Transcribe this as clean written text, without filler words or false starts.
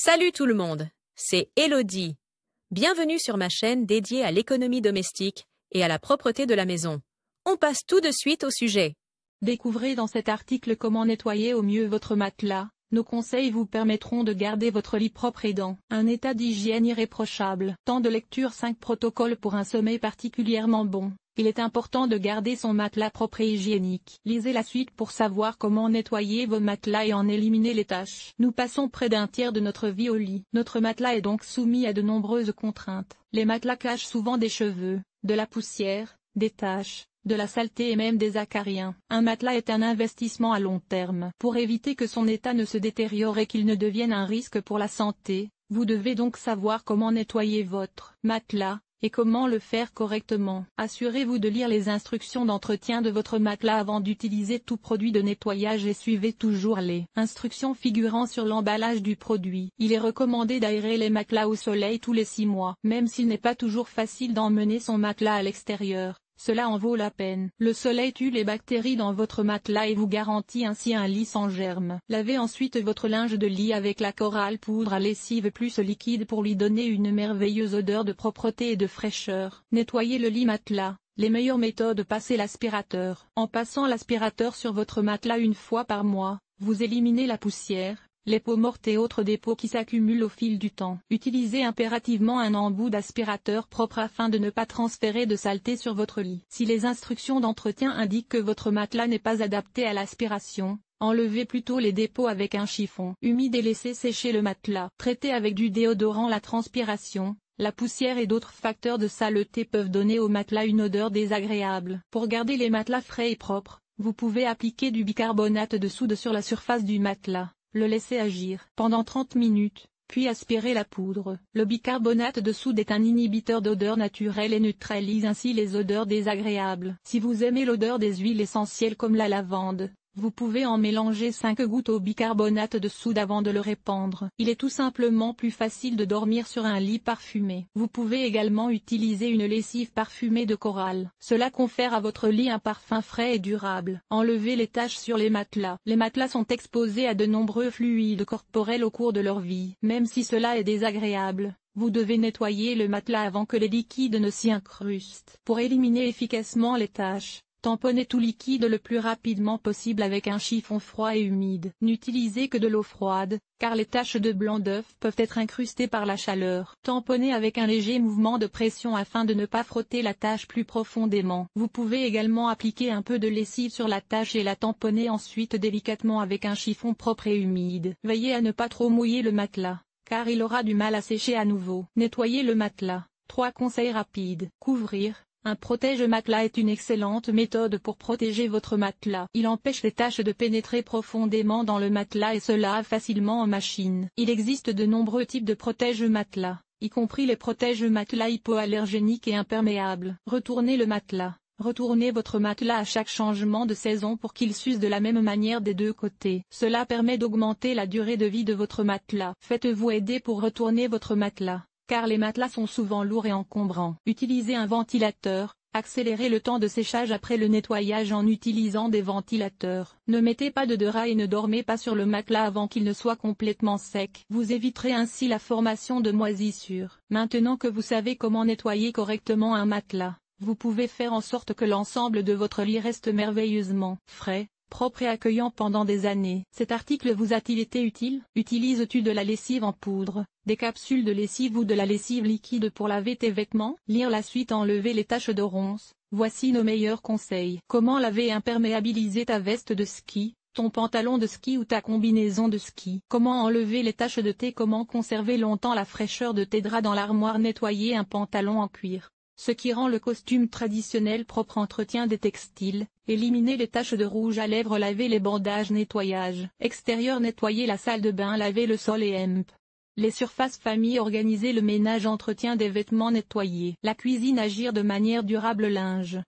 Salut tout le monde, c'est Elodie. Bienvenue sur ma chaîne dédiée à l'économie domestique et à la propreté de la maison. On passe tout de suite au sujet. Découvrez dans cet article comment nettoyer au mieux votre matelas. Nos conseils vous permettront de garder votre lit propre et dans un état d'hygiène irréprochable. Temps de lecture 5 protocoles pour un sommeil particulièrement bon. Il est important de garder son matelas propre et hygiénique. Lisez la suite pour savoir comment nettoyer vos matelas et en éliminer les taches. Nous passons près d'un tiers de notre vie au lit. Notre matelas est donc soumis à de nombreuses contraintes. Les matelas cachent souvent des cheveux, de la poussière, des taches, de la saleté et même des acariens. Un matelas est un investissement à long terme. Pour éviter que son état ne se détériore et qu'il ne devienne un risque pour la santé, vous devez donc savoir comment nettoyer votre matelas, et comment le faire correctement. Assurez-vous de lire les instructions d'entretien de votre matelas avant d'utiliser tout produit de nettoyage et suivez toujours les instructions figurant sur l'emballage du produit. Il est recommandé d'aérer les matelas au soleil tous les 6 mois. Même s'il n'est pas toujours facile d'emmener son matelas à l'extérieur, cela en vaut la peine. Le soleil tue les bactéries dans votre matelas et vous garantit ainsi un lit sans germes. Lavez ensuite votre linge de lit avec la Coral poudre à lessive plus liquide pour lui donner une merveilleuse odeur de propreté et de fraîcheur. Nettoyez le lit matelas. Les meilleures méthodes: passer l'aspirateur. En passant l'aspirateur sur votre matelas une fois par mois, vous éliminez la poussière, les peaux mortes et autres dépôts qui s'accumulent au fil du temps. Utilisez impérativement un embout d'aspirateur propre afin de ne pas transférer de saleté sur votre lit. Si les instructions d'entretien indiquent que votre matelas n'est pas adapté à l'aspiration, enlevez plutôt les dépôts avec un chiffon humide et laissez sécher le matelas. Traitez avec du déodorant. La transpiration, la poussière et d'autres facteurs de saleté peuvent donner au matelas une odeur désagréable. Pour garder les matelas frais et propres, vous pouvez appliquer du bicarbonate de soude sur la surface du matelas. Le laisser agir pendant 30 minutes, puis aspirer la poudre. Le bicarbonate de soude est un inhibiteur d'odeur naturel et neutralise ainsi les odeurs désagréables. Si vous aimez l'odeur des huiles essentielles comme la lavande, vous pouvez en mélanger 5 gouttes au bicarbonate de soude avant de le répandre. Il est tout simplement plus facile de dormir sur un lit parfumé. Vous pouvez également utiliser une lessive parfumée de corail. Cela confère à votre lit un parfum frais et durable. Enlevez les taches sur les matelas. Les matelas sont exposés à de nombreux fluides corporels au cours de leur vie. Même si cela est désagréable, vous devez nettoyer le matelas avant que les liquides ne s'y incrustent. Pour éliminer efficacement les taches, tamponnez tout liquide le plus rapidement possible avec un chiffon froid et humide. N'utilisez que de l'eau froide, car les taches de blanc d'œuf peuvent être incrustées par la chaleur. Tamponnez avec un léger mouvement de pression afin de ne pas frotter la tache plus profondément. Vous pouvez également appliquer un peu de lessive sur la tache et la tamponner ensuite délicatement avec un chiffon propre et humide. Veillez à ne pas trop mouiller le matelas, car il aura du mal à sécher à nouveau. Nettoyer le matelas. 3 conseils rapides. Couvrir. Un protège-matelas est une excellente méthode pour protéger votre matelas. Il empêche les taches de pénétrer profondément dans le matelas et se lave facilement en machine. Il existe de nombreux types de protège-matelas, y compris les protège-matelas hypoallergéniques et imperméables. Retournez le matelas. Retournez votre matelas à chaque changement de saison pour qu'il s'use de la même manière des deux côtés. Cela permet d'augmenter la durée de vie de votre matelas. Faites-vous aider pour retourner votre matelas, car les matelas sont souvent lourds et encombrants. Utilisez un ventilateur. Accélérez le temps de séchage après le nettoyage en utilisant des ventilateurs. Ne mettez pas de drap et ne dormez pas sur le matelas avant qu'il ne soit complètement sec. Vous éviterez ainsi la formation de moisissures. Maintenant que vous savez comment nettoyer correctement un matelas, vous pouvez faire en sorte que l'ensemble de votre lit reste merveilleusement frais, propre et accueillant pendant des années. Cet article vous a-t-il été utile? Utilises-tu de la lessive en poudre, des capsules de lessive ou de la lessive liquide pour laver tes vêtements? Lire la suite. Enlever les taches de ronces. Voici nos meilleurs conseils. Comment laver et imperméabiliser ta veste de ski, ton pantalon de ski ou ta combinaison de ski? Comment enlever les taches de thé? Comment conserver longtemps la fraîcheur de tes draps dans l'armoire? Nettoyer un pantalon en cuir, ce qui rend le costume traditionnel propre. Entretien des textiles. Éliminer les taches de rouge à lèvres. Laver les bandages. Nettoyage extérieur. Nettoyer la salle de bain. Laver le sol et les surfaces famille. Organiser le ménage. Entretien des vêtements. Nettoyer la cuisine. Agir de manière durable. Linge.